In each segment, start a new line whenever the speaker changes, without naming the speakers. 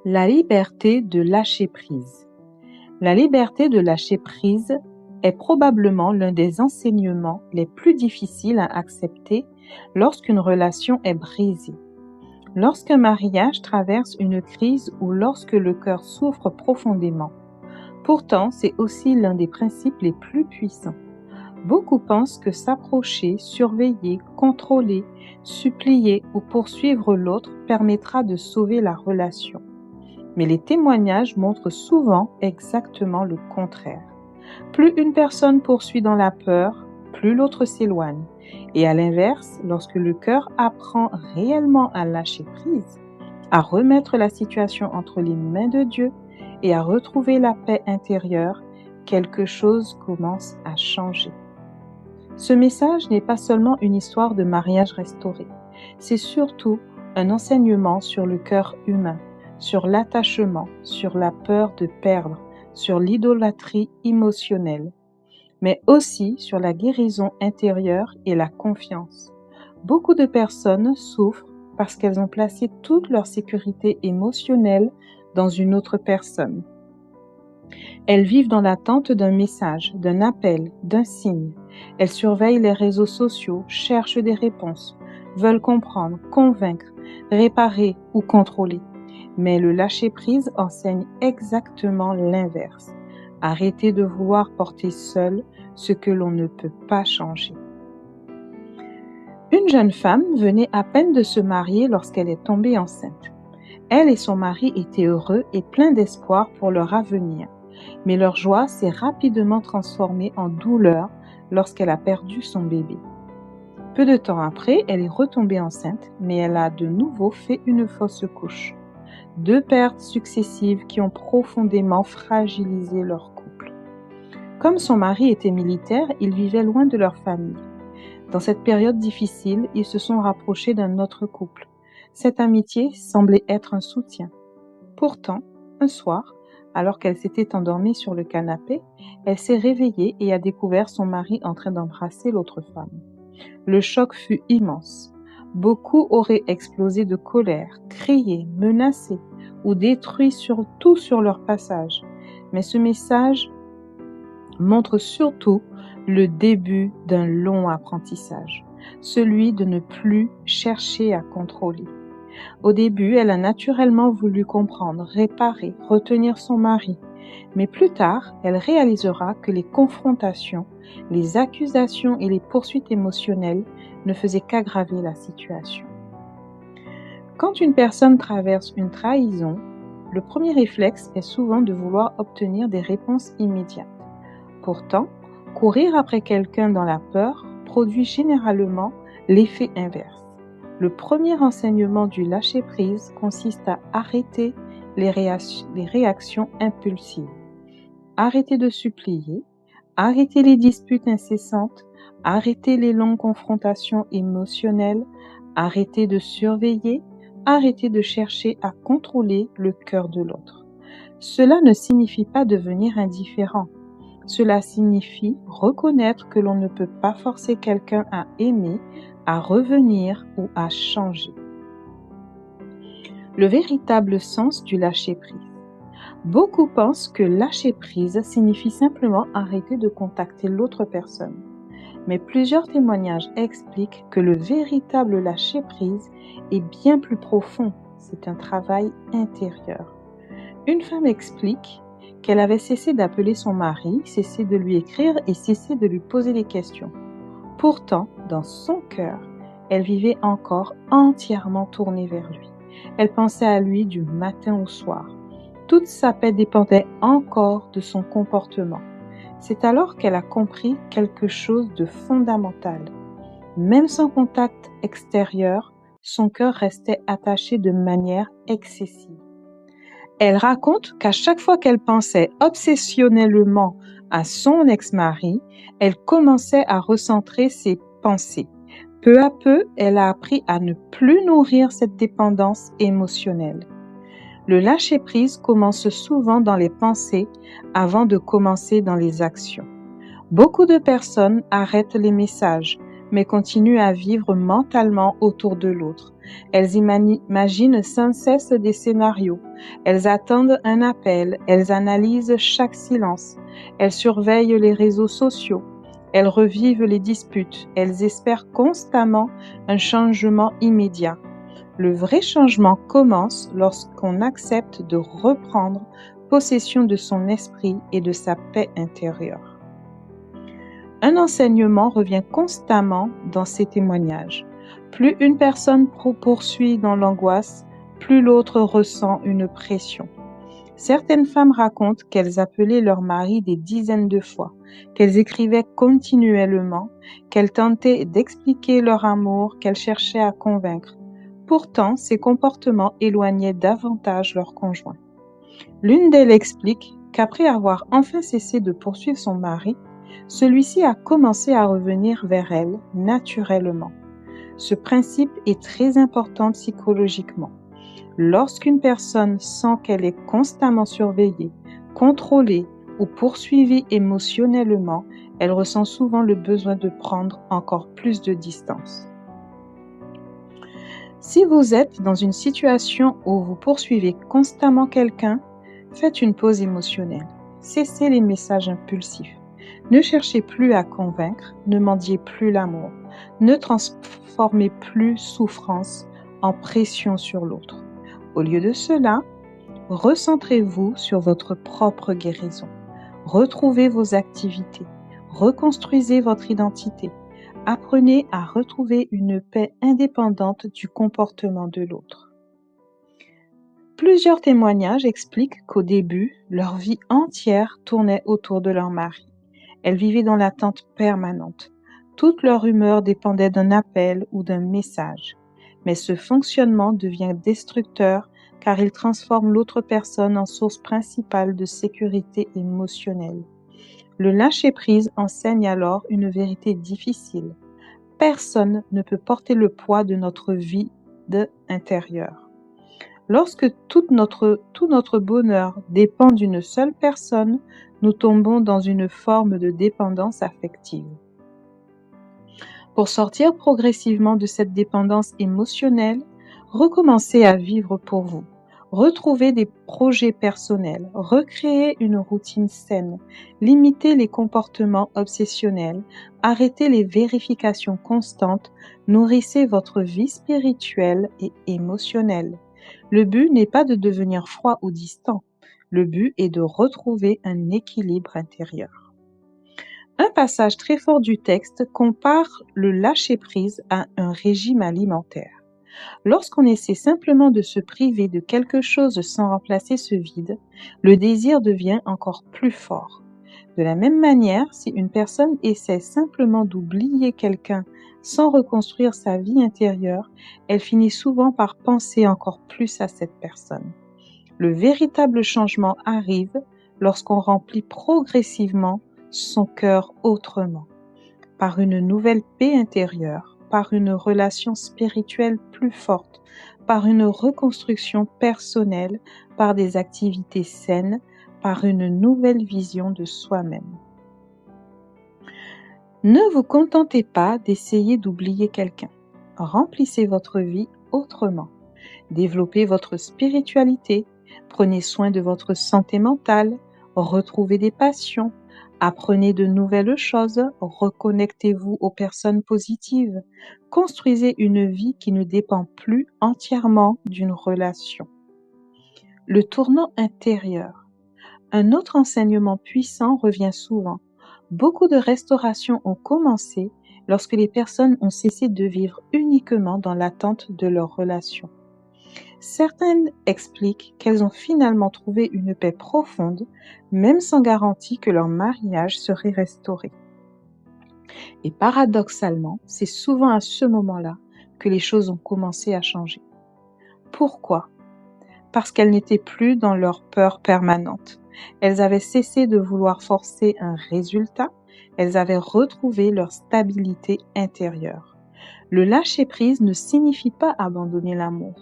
La liberté de lâcher prise. La liberté de lâcher prise est probablement l'un des enseignements les plus difficiles à accepter lorsqu'une relation est brisée. Lorsqu'un mariage traverse une crise ou lorsque le cœur souffre profondément. Pourtant, c'est aussi l'un des principes les plus puissants. Beaucoup pensent que s'approcher, surveiller, contrôler, supplier ou poursuivre l'autre permettra de sauver la relation. Mais les témoignages montrent souvent exactement le contraire. Plus une personne poursuit dans la peur, plus l'autre s'éloigne. Et à l'inverse, lorsque le cœur apprend réellement à lâcher prise, à remettre la situation entre les mains de Dieu et à retrouver la paix intérieure, quelque chose commence à changer. Ce message n'est pas seulement une histoire de mariage restauré, c'est surtout un enseignement sur le cœur humain, sur l'attachement, sur la peur de perdre, sur l'idolâtrie émotionnelle, mais aussi sur la guérison intérieure et la confiance. Beaucoup de personnes souffrent parce qu'elles ont placé toute leur sécurité émotionnelle dans une autre personne. Elles vivent dans l'attente d'un message, d'un appel, d'un signe. Elles surveillent les réseaux sociaux, cherchent des réponses, veulent comprendre, convaincre, réparer ou contrôler. Mais le lâcher-prise enseigne exactement l'inverse. Arrêtez de vouloir porter seul ce que l'on ne peut pas changer. Une jeune femme venait à peine de se marier lorsqu'elle est tombée enceinte. Elle et son mari étaient heureux et pleins d'espoir pour leur avenir. Mais leur joie s'est rapidement transformée en douleur lorsqu'elle a perdu son bébé. Peu de temps après, elle est retombée enceinte, mais elle a de nouveau fait une fausse couche. 2 pertes successives qui ont profondément fragilisé leur couple. Comme son mari était militaire, ils vivaient loin de leur famille. Dans cette période difficile, ils se sont rapprochés d'un autre couple. Cette amitié semblait être un soutien. Pourtant, un soir, alors qu'elle s'était endormie sur le canapé, elle s'est réveillée et a découvert son mari en train d'embrasser l'autre femme. Le choc fut immense. Beaucoup auraient explosé de colère, crié, menacé ou détruit tout sur leur passage. Mais ce message montre surtout le début d'un long apprentissage, celui de ne plus chercher à contrôler. Au début, elle a naturellement voulu comprendre, réparer, retenir son mari. Mais plus tard, elle réalisera que les confrontations, les accusations et les poursuites émotionnelles ne faisaient qu'aggraver la situation. Quand une personne traverse une trahison, le premier réflexe est souvent de vouloir obtenir des réponses immédiates. Pourtant, courir après quelqu'un dans la peur produit généralement l'effet inverse. Le premier enseignement du lâcher-prise consiste à arrêter les réactions impulsives. Arrêter de supplier, arrêter les disputes incessantes, arrêter les longues confrontations émotionnelles, arrêter de surveiller, arrêter de chercher à contrôler le cœur de l'autre. Cela ne signifie pas devenir indifférent. Cela signifie reconnaître que l'on ne peut pas forcer quelqu'un à aimer, à revenir ou à changer. Le véritable sens du lâcher-prise. Beaucoup pensent que lâcher-prise signifie simplement arrêter de contacter l'autre personne. Mais plusieurs témoignages expliquent que le véritable lâcher-prise est bien plus profond. C'est un travail intérieur. Une femme explique qu'elle avait cessé d'appeler son mari, cessé de lui écrire et cessé de lui poser des questions. Pourtant, dans son cœur, elle vivait encore entièrement tournée vers lui. Elle pensait à lui du matin au soir. Toute sa paix dépendait encore de son comportement. C'est alors qu'elle a compris quelque chose de fondamental. Même sans contact extérieur, son cœur restait attaché de manière excessive. Elle raconte qu'à chaque fois qu'elle pensait obsessionnellement à son ex-mari, elle commençait à recentrer ses pensées. Peu à peu, elle a appris à ne plus nourrir cette dépendance émotionnelle. Le lâcher-prise commence souvent dans les pensées avant de commencer dans les actions. Beaucoup de personnes arrêtent les messages, mais continuent à vivre mentalement autour de l'autre. Elles imaginent sans cesse des scénarios. Elles attendent un appel. Elles analysent chaque silence. Elles surveillent les réseaux sociaux. Elles revivent les disputes. Elles espèrent constamment un changement immédiat. Le vrai changement commence lorsqu'on accepte de reprendre possession de son esprit et de sa paix intérieure. Un enseignement revient constamment dans ces témoignages. Plus une personne poursuit dans l'angoisse, plus l'autre ressent une pression. Certaines femmes racontent qu'elles appelaient leur mari des dizaines de fois, qu'elles écrivaient continuellement, qu'elles tentaient d'expliquer leur amour, qu'elles cherchaient à convaincre. Pourtant, ces comportements éloignaient davantage leur conjoint. L'une d'elles explique qu'après avoir enfin cessé de poursuivre son mari, celui-ci a commencé à revenir vers elle naturellement. Ce principe est très important psychologiquement. Lorsqu'une personne sent qu'elle est constamment surveillée, contrôlée ou poursuivie émotionnellement, elle ressent souvent le besoin de prendre encore plus de distance. Si vous êtes dans une situation où vous poursuivez constamment quelqu'un, faites une pause émotionnelle. Cessez les messages impulsifs. Ne cherchez plus à convaincre, ne mendiez plus l'amour, ne transformez plus souffrance en pression sur l'autre. Au lieu de cela, recentrez-vous sur votre propre guérison. Retrouvez vos activités, reconstruisez votre identité. Apprenez à retrouver une paix indépendante du comportement de l'autre. Plusieurs témoignages expliquent qu'au début, leur vie entière tournait autour de leur mari. Elles vivaient dans l'attente permanente. Toute leur humeur dépendait d'un appel ou d'un message. Mais ce fonctionnement devient destructeur car il transforme l'autre personne en source principale de sécurité émotionnelle. Le lâcher-prise enseigne alors une vérité difficile. Personne ne peut porter le poids de notre vie intérieure. Lorsque tout notre bonheur dépend d'une seule personne, nous tombons dans une forme de dépendance affective. Pour sortir progressivement de cette dépendance émotionnelle, recommencez à vivre pour vous. Retrouvez des projets personnels, recréez une routine saine, limitez les comportements obsessionnels, arrêtez les vérifications constantes, nourrissez votre vie spirituelle et émotionnelle. Le but n'est pas de devenir froid ou distant, le but est de retrouver un équilibre intérieur. Un passage très fort du texte compare le lâcher-prise à un régime alimentaire. Lorsqu'on essaie simplement de se priver de quelque chose sans remplacer ce vide, le désir devient encore plus fort. De la même manière, si une personne essaie simplement d'oublier quelqu'un sans reconstruire sa vie intérieure, elle finit souvent par penser encore plus à cette personne. Le véritable changement arrive lorsqu'on remplit progressivement son cœur autrement, par une nouvelle paix intérieure, par une relation spirituelle plus forte, par une reconstruction personnelle, par des activités saines, par une nouvelle vision de soi-même. Ne vous contentez pas d'essayer d'oublier quelqu'un. Remplissez votre vie autrement. Développez votre spiritualité, prenez soin de votre santé mentale, retrouvez des passions, apprenez de nouvelles choses, reconnectez-vous aux personnes positives, construisez une vie qui ne dépend plus entièrement d'une relation. Le tournant intérieur. Un autre enseignement puissant revient souvent. Beaucoup de restaurations ont commencé lorsque les personnes ont cessé de vivre uniquement dans l'attente de leur relation. Certaines expliquent qu'elles ont finalement trouvé une paix profonde, même sans garantie que leur mariage serait restauré. Et paradoxalement, c'est souvent à ce moment-là que les choses ont commencé à changer. Pourquoi ? Parce qu'elles n'étaient plus dans leur peur permanente. Elles avaient cessé de vouloir forcer un résultat, elles avaient retrouvé leur stabilité intérieure. Le lâcher-prise ne signifie pas abandonner l'amour.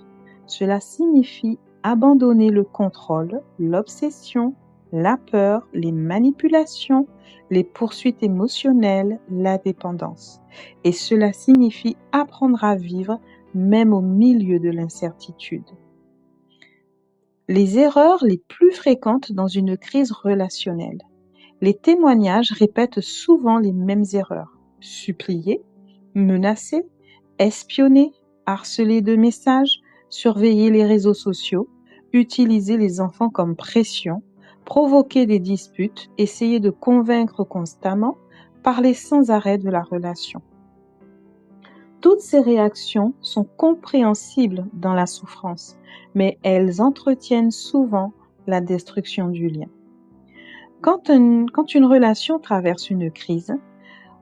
Cela signifie abandonner le contrôle, l'obsession, la peur, les manipulations, les poursuites émotionnelles, la dépendance. Et cela signifie apprendre à vivre même au milieu de l'incertitude. Les erreurs les plus fréquentes dans une crise relationnelle. Les témoignages répètent souvent les mêmes erreurs. Supplier, menacer, espionner, harceler de messages, surveiller les réseaux sociaux, utiliser les enfants comme pression, provoquer des disputes, essayer de convaincre constamment, parler sans arrêt de la relation. Toutes ces réactions sont compréhensibles dans la souffrance, mais elles entretiennent souvent la destruction du lien. Quand une relation traverse une crise,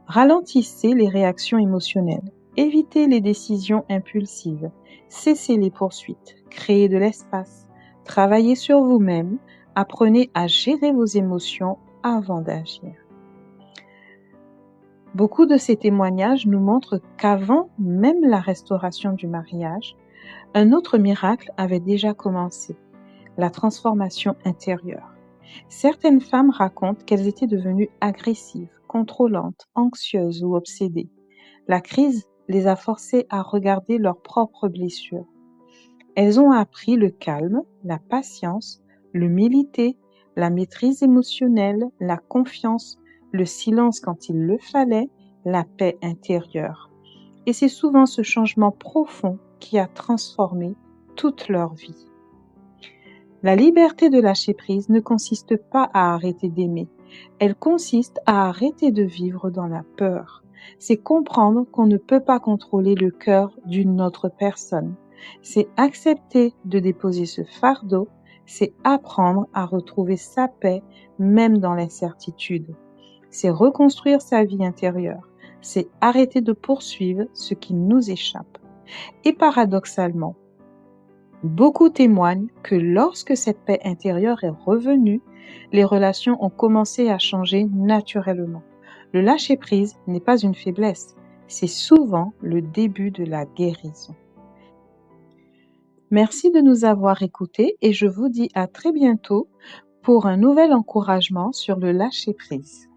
ralentissez les réactions émotionnelles, évitez les décisions impulsives, cessez les poursuites, créez de l'espace, travaillez sur vous-même, apprenez à gérer vos émotions avant d'agir. Beaucoup de ces témoignages nous montrent qu'avant même la restauration du mariage, un autre miracle avait déjà commencé, la transformation intérieure. Certaines femmes racontent qu'elles étaient devenues agressives, contrôlantes, anxieuses ou obsédées. La crise les a forcées à regarder leurs propres blessures. Elles ont appris le calme, la patience, l'humilité, la maîtrise émotionnelle, la confiance, le silence quand il le fallait, la paix intérieure. Et c'est souvent ce changement profond qui a transformé toute leur vie. La liberté de lâcher prise ne consiste pas à arrêter d'aimer, elle consiste à arrêter de vivre dans la peur. C'est comprendre qu'on ne peut pas contrôler le cœur d'une autre personne. C'est accepter de déposer ce fardeau, c'est apprendre à retrouver sa paix même dans l'incertitude. C'est reconstruire sa vie intérieure, c'est arrêter de poursuivre ce qui nous échappe. Et paradoxalement, beaucoup témoignent que lorsque cette paix intérieure est revenue, les relations ont commencé à changer naturellement. Le lâcher-prise n'est pas une faiblesse, c'est souvent le début de la guérison. Merci de nous avoir écoutés et je vous dis à très bientôt pour un nouvel encouragement sur le lâcher-prise.